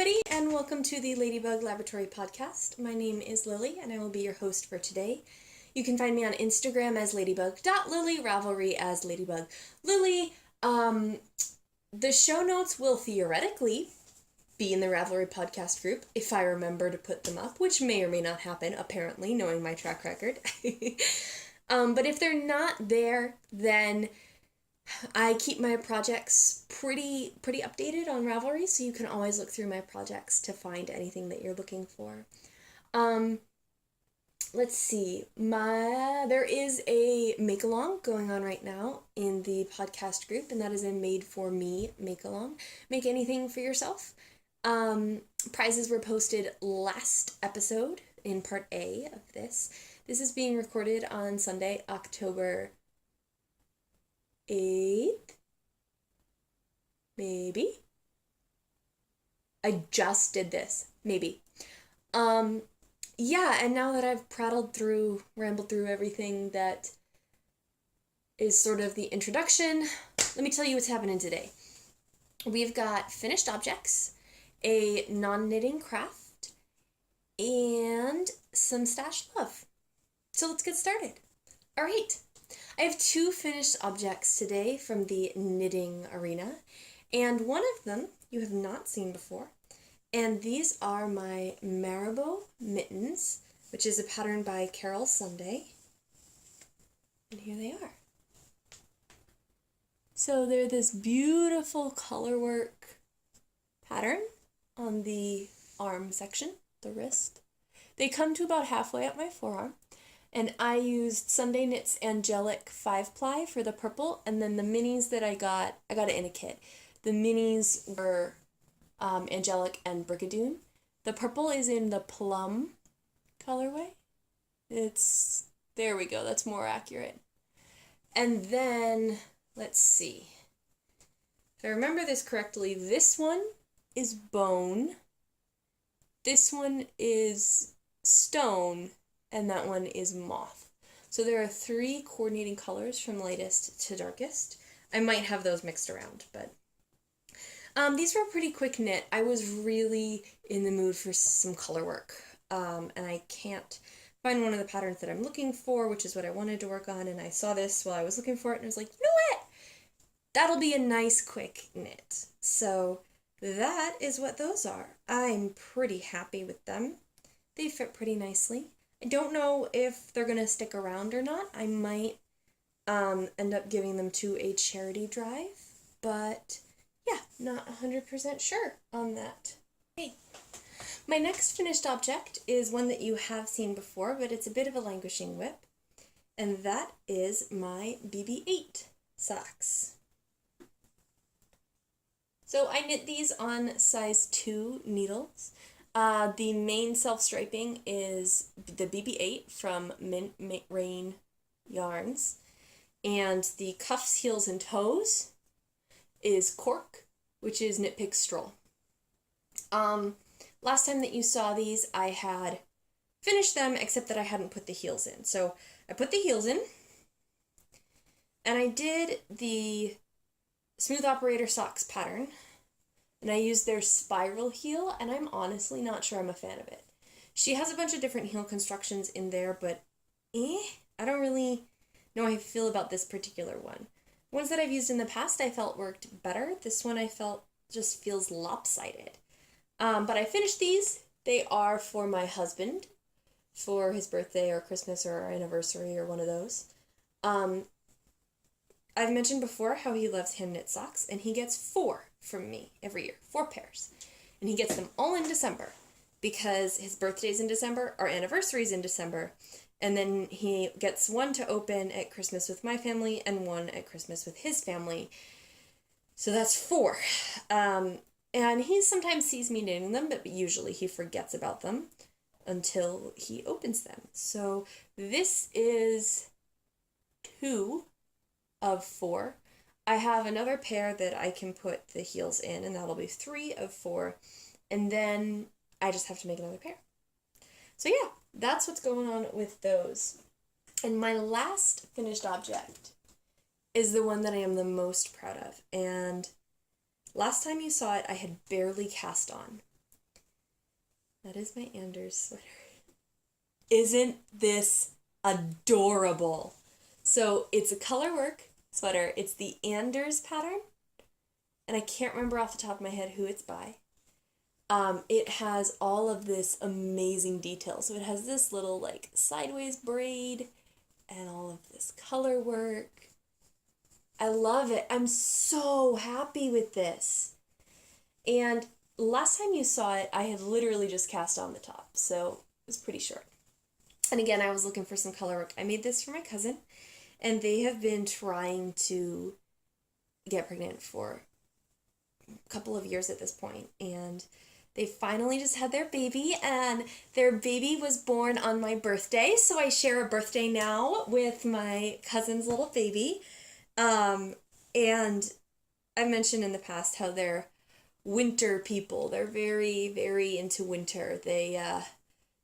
everybody, and welcome to the Ladybug Laboratory podcast. My name is Lily, and I will be your host for today. You can find me on Instagram as ladybug.lily, Ravelry as ladybuglily. The show notes will theoretically be in the Ravelry podcast group if I remember to put them up, which may or may not happen, apparently, knowing my track record. But if they're not there, then I keep my projects pretty updated on Ravelry, so you can always look through my projects to find anything that you're looking for. Let's see. There is a make-along going on right now in the podcast group, and that is a made-for-me make-along. Make anything for yourself. Prizes were posted last episode in part A of this. This is being recorded on Sunday, October 8th? Maybe? I just did this. Maybe. Yeah, and now that I've rambled through everything that is sort of the introduction, let me tell you what's happening today. We've got finished objects, a non-knitting craft, and some stashed love. So let's get started. All right. I have two finished objects today from the knitting arena, and one of them you have not seen before, and these are my Marabou mittens, which is a pattern by Carol Sunday, and here they are. So they're this beautiful colorwork pattern on the arm section, the wrist. They come to about halfway up my forearm. And I used Sunday Knits Angelic 5-ply for the purple, and then the minis that I got it in a kit. The minis were Angelic and Brigadoon. The purple is in the plum colorway. There we go, that's more accurate. And then, let's see. If I remember this correctly, this one is bone, this one is stone, and that one is moth. So there are 3 coordinating colors from lightest to darkest. I might have those mixed around, but these were a pretty quick knit. I was really in the mood for some color work, and I can't find one of the patterns that I'm looking for, which is what I wanted to work on, and I saw this while I was looking for it, and I was like, you know what? That'll be a nice quick knit. So that is what those are. I'm pretty happy with them. They fit pretty nicely. I don't know if they're going to stick around or not. I might end up giving them to a charity drive, but yeah, not 100% sure on that. Okay. My next finished object is one that you have seen before, but it's a bit of a languishing whip, and that is my BB-8 socks. So I knit these on size 2 needles. The main self-striping is the BB-8 from Mint Rain Yarns, and the cuffs, heels, and toes is Cork, which is Knit Pig Stroll. Last time that you saw these, I had finished them, except that I hadn't put the heels in. So I put the heels in, and I did the Smooth Operator Socks pattern, and I used their spiral heel, and I'm honestly not sure I'm a fan of it. She has a bunch of different heel constructions in there, but I don't really know how I feel about this particular one. Ones that I've used in the past I felt worked better. This one I felt just feels lopsided. But I finished these. They are for my husband for his birthday or Christmas or anniversary or one of those. I've mentioned before how he loves hand knit socks, and he gets 4 from me every year, 4 pairs. And he gets them all in December because his birthday's in December, our anniversary's in December, and then he gets 1 to open at Christmas with my family and 1 at Christmas with his family. So that's 4. And he sometimes sees me knitting them, but usually he forgets about them until he opens them. So this is 2 of 4. I have another pair that I can put the heels in, and that'll be 3 of 4, and then I just have to make another pair. So yeah, that's what's going on with those. And my last finished object is the one that I am the most proud of, and last time you saw it, I had barely cast on. That is my Anders sweater. Isn't this adorable? So it's a color work sweater. It's the Anders pattern. And I can't remember off the top of my head who it's by. It has all of this amazing detail. So it has this little like sideways braid and all of this color work. I love it. I'm so happy with this. And last time you saw it, I had literally just cast on the top, so it was pretty short. And again, I was looking for some color work. I made this for my cousin, and they have been trying to get pregnant for a couple of years at this point, and they finally just had their baby, and their baby was born on my birthday, so I share a birthday now with my cousin's little baby. And I mentioned in the past how they're winter people. They're very, very into winter. They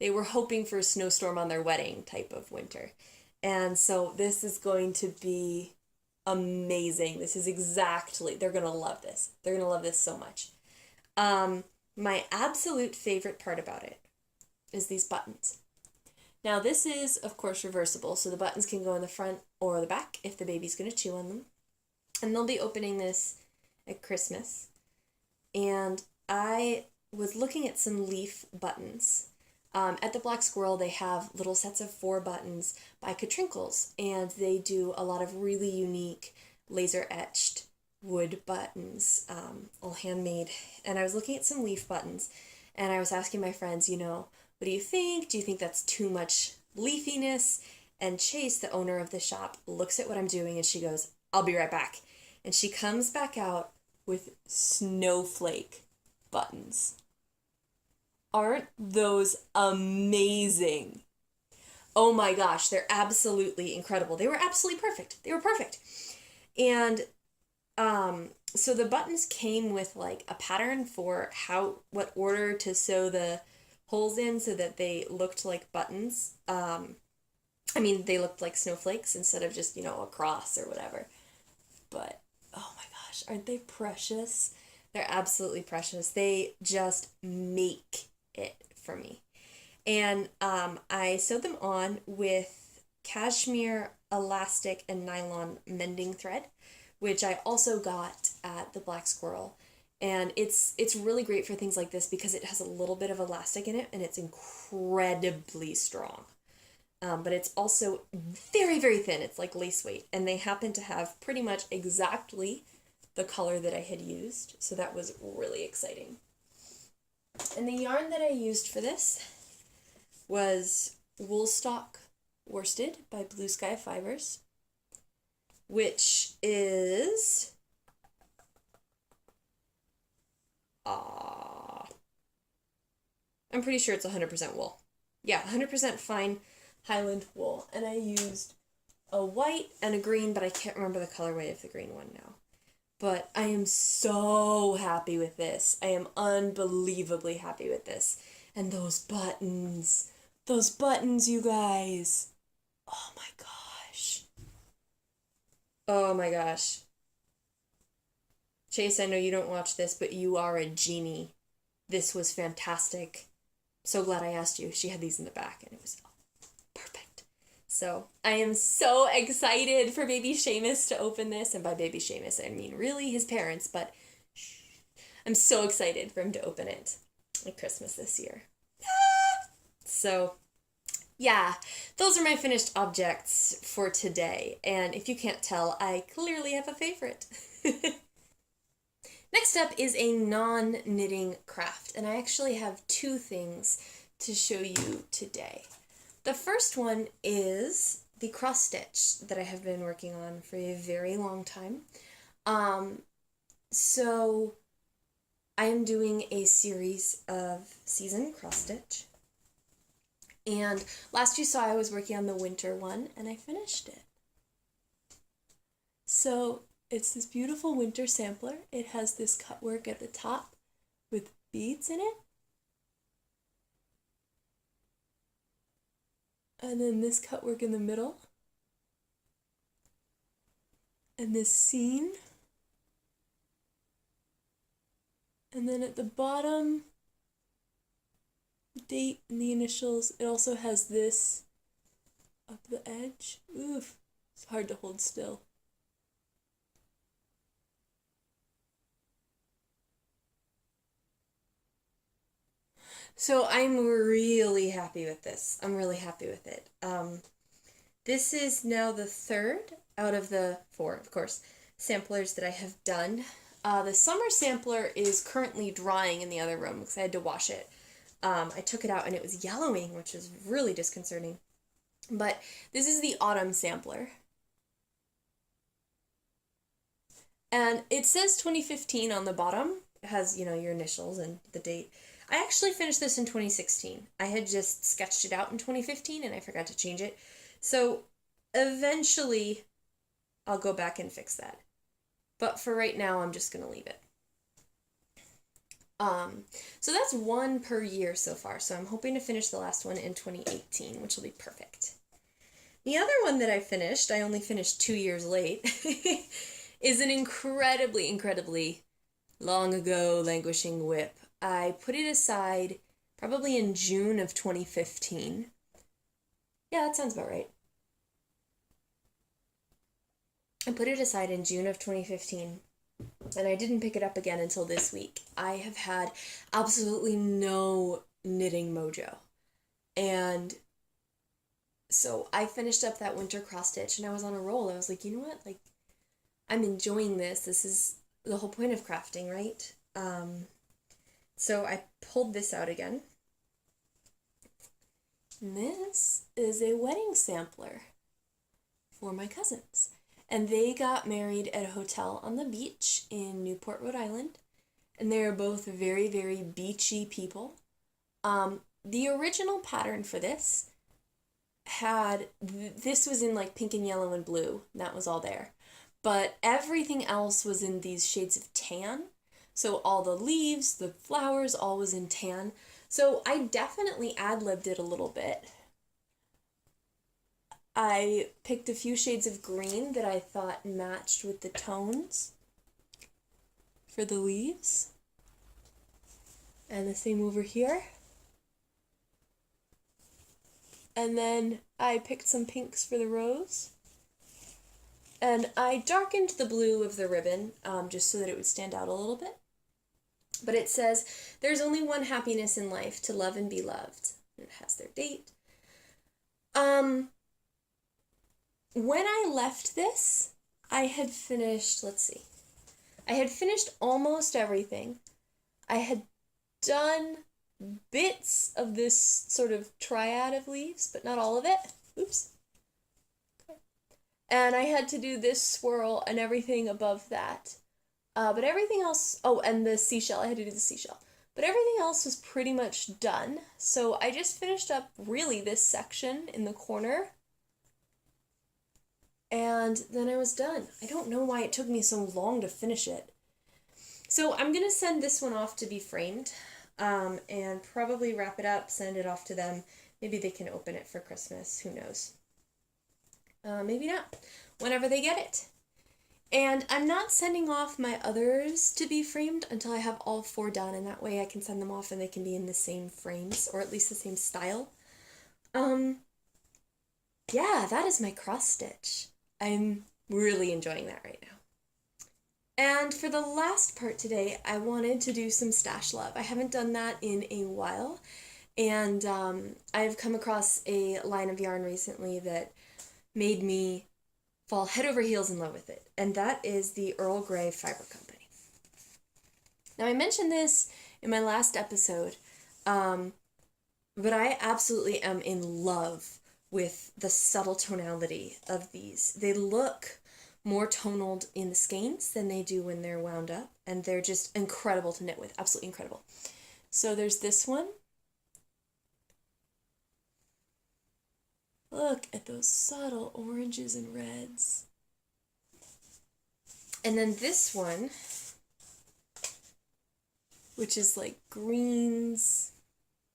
were hoping for a snowstorm on their wedding type of winter. And so this is going to be amazing. This is exactly, they're going to love this. They're going to love this so much. My absolute favorite part about it is these buttons. Now this is, of course, reversible, so the buttons can go in the front or the back if the baby's going to chew on them. And they'll be opening this at Christmas. And I was looking at some leaf buttons. At the Black Squirrel, they have little sets of 4 buttons by Katrinkles, and they do a lot of really unique laser-etched wood buttons, all handmade. And I was looking at some leaf buttons, and I was asking my friends, what do you think? Do you think that's too much leafiness? And Chase, the owner of the shop, looks at what I'm doing, and she goes, I'll be right back. And she comes back out with snowflake buttons. Aren't those amazing? Oh my gosh, they're absolutely incredible. They were absolutely perfect. They were perfect. And so the buttons came with like a pattern for what order to sew the holes in so that they looked like buttons. They looked like snowflakes instead of just, a cross or whatever. But, oh my gosh, aren't they precious? They're absolutely precious. They just make it for me. And I sewed them on with cashmere, elastic, and nylon mending thread, which I also got at the Black Squirrel. And it's really great for things like this because it has a little bit of elastic in it and it's incredibly strong. But it's also very, very thin. It's like lace weight. And they happen to have pretty much exactly the color that I had used. So that was really exciting. And the yarn that I used for this was Woolstock Worsted by Blue Sky Fibers, which is I'm pretty sure it's 100% wool. Yeah, 100% fine Highland wool. And I used a white and a green, but I can't remember the colorway of the green one now. But I am so happy with this. I am unbelievably happy with this. And those buttons, you guys. Oh my gosh. Oh my gosh. Chase, I know you don't watch this, but you are a genie. This was fantastic. So glad I asked you. She had these in the back, and it was perfect. So I am so excited for baby Seamus to open this. And by baby Seamus, I mean really his parents, but I'm so excited for him to open it at Christmas this year. So yeah, those are my finished objects for today. And if you can't tell, I clearly have a favorite. Next up is a non-knitting craft, and I actually have 2 things to show you today. The first one is the cross stitch that I have been working on for a very long time. So I am doing a series of season cross stitch, and last you saw I was working on the winter one, and I finished it. So it's this beautiful winter sampler. It has this cut work at the top with beads in it. And then this cut work in the middle. And this seam. And then at the bottom, date and the initials. It also has this up the edge. Oof, it's hard to hold still. So I'm really happy with this. I'm really happy with it. This is now the third out of the four, of course, samplers that I have done. The summer sampler is currently drying in the other room because I had to wash it. I took it out and it was yellowing, which is really disconcerting. But this is the autumn sampler. And it says 2015 on the bottom. It has, your initials and the date. I actually finished this in 2016. I had just sketched it out in 2015 and I forgot to change it. So eventually I'll go back and fix that. But for right now, I'm just going to leave it. So that's one per year so far. So I'm hoping to finish the last one in 2018, which will be perfect. The other one that I finished, I only finished 2 years late, is an incredibly, incredibly long ago languishing whip. I put it aside probably in June of 2015. Yeah, that sounds about right. I put it aside in June of 2015, and I didn't pick it up again until this week. I have had absolutely no knitting mojo. And so I finished up that winter cross stitch, and I was on a roll. I was like, you know what? Like, I'm enjoying this. This is the whole point of crafting, right? So I pulled this out again. And this is a wedding sampler for my cousins. And they got married at a hotel on the beach in Newport, Rhode Island. And they're both very, very beachy people. The original pattern for this this was in like pink and yellow and blue. That was all there. But everything else was in these shades of tan. So all the leaves, the flowers, all was in tan. So I definitely ad-libbed it a little bit. I picked a few shades of green that I thought matched with the tones for the leaves. And the same over here. And then I picked some pinks for the rose. And I darkened the blue of the ribbon just so that it would stand out a little bit. But it says, there's only one happiness in life, to love and be loved. And it has their date. When I left this, I had finished, I had finished almost everything. I had done bits of this sort of triad of leaves, but not all of it. Oops. Okay. And I had to do this swirl and everything above that. But everything else, and the seashell, I had to do the seashell. But everything else was pretty much done. So I just finished up really this section in the corner. And then I was done. I don't know why it took me so long to finish it. So I'm going to send this one off to be framed. And probably wrap it up, send it off to them. Maybe they can open it for Christmas. Who knows? Maybe not. Whenever they get it. And I'm not sending off my others to be framed until I have all 4 done, and that way I can send them off and they can be in the same frames, or at least the same style. Yeah, that is my cross stitch. I'm really enjoying that right now. And for the last part today, I wanted to do some stash love. I haven't done that in a while, and I've come across a line of yarn recently that made me fall head over heels in love with it, and that is the Earl Grey Fiber Company. Now, I mentioned this in my last episode, but I absolutely am in love with the subtle tonality of these. They look more tonaled in the skeins than they do when they're wound up, and they're just incredible to knit with, absolutely incredible. So there's this one. Look at those subtle oranges and reds. And then this one, which is like greens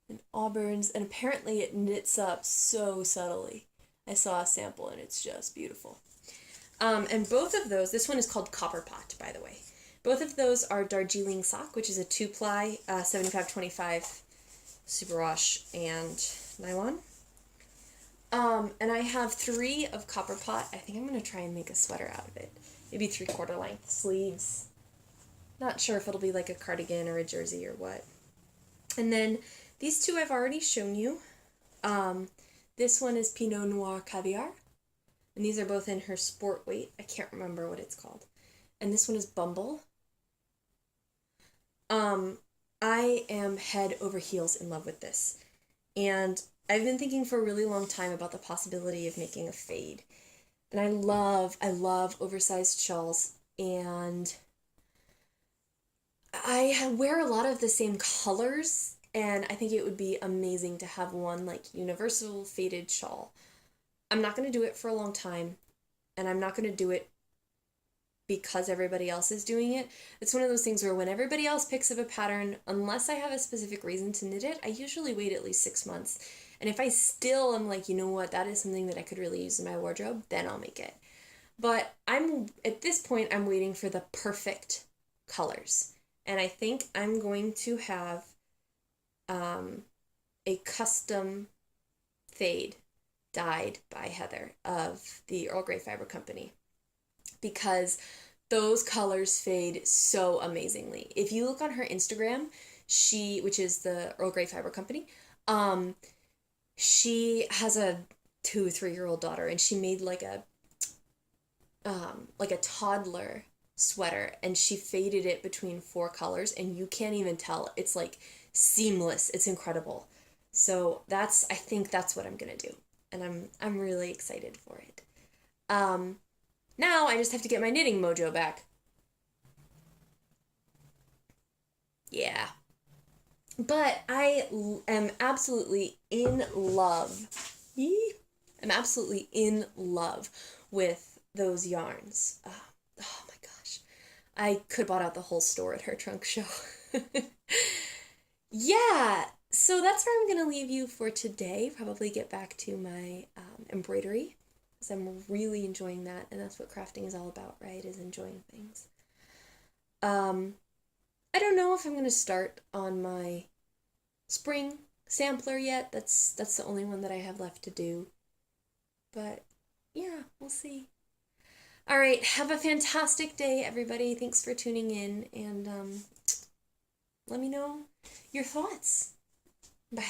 and auburns, and apparently it knits up so subtly. I saw a sample and it's just beautiful. And both of those, this one is called Copper Pot, by the way. Both of those are Darjeeling sock, which is a 2-ply 75-25 superwash and nylon. And I have 3 of copper pot. I think I'm going to try and make a sweater out of it. Maybe 3/4 length sleeves. Not sure if it'll be like a cardigan or a jersey or what. And then these 2 I've already shown you. This one is Pinot Noir Caviar. And these are both in her sport weight. I can't remember what it's called. And this one is Bumble. I am head over heels in love with this. And I've been thinking for a really long time about the possibility of making a fade. And I love oversized shawls. And I wear a lot of the same colors. And I think it would be amazing to have one like universal faded shawl. I'm not going to do it for a long time. And I'm not going to do it because everybody else is doing it. It's one of those things where when everybody else picks up a pattern, unless I have a specific reason to knit it, I usually wait at least 6 months. And if I still am like, you know what, that is something that I could really use in my wardrobe, then I'll make it. But at this point, I'm waiting for the perfect colors. And I think I'm going to have a custom fade dyed by Heather of the Earl Grey Fiber Company, because those colors fade so amazingly. If you look on her Instagram, which is the Earl Grey Fiber Company, she has a 2-3-year-old daughter, and she made like a toddler sweater, and she faded it between 4 colors, and you can't even tell. It's like seamless. It's incredible. So I think that's what I'm gonna do, and I'm really excited for it. Now I just have to get my knitting mojo back. Yeah. But I am absolutely in love. I'm absolutely in love with those yarns. Oh my gosh. I could have bought out the whole store at her trunk show. Yeah, so that's where I'm going to leave you for today. Probably get back to my embroidery, because I'm really enjoying that, and that's what crafting is all about, right? Is enjoying things. I don't know if I'm going to start on my spring sampler yet. That's the only one that I have left to do. But yeah, we'll see. All right, have a fantastic day, everybody. Thanks for tuning in, and let me know your thoughts. Bye.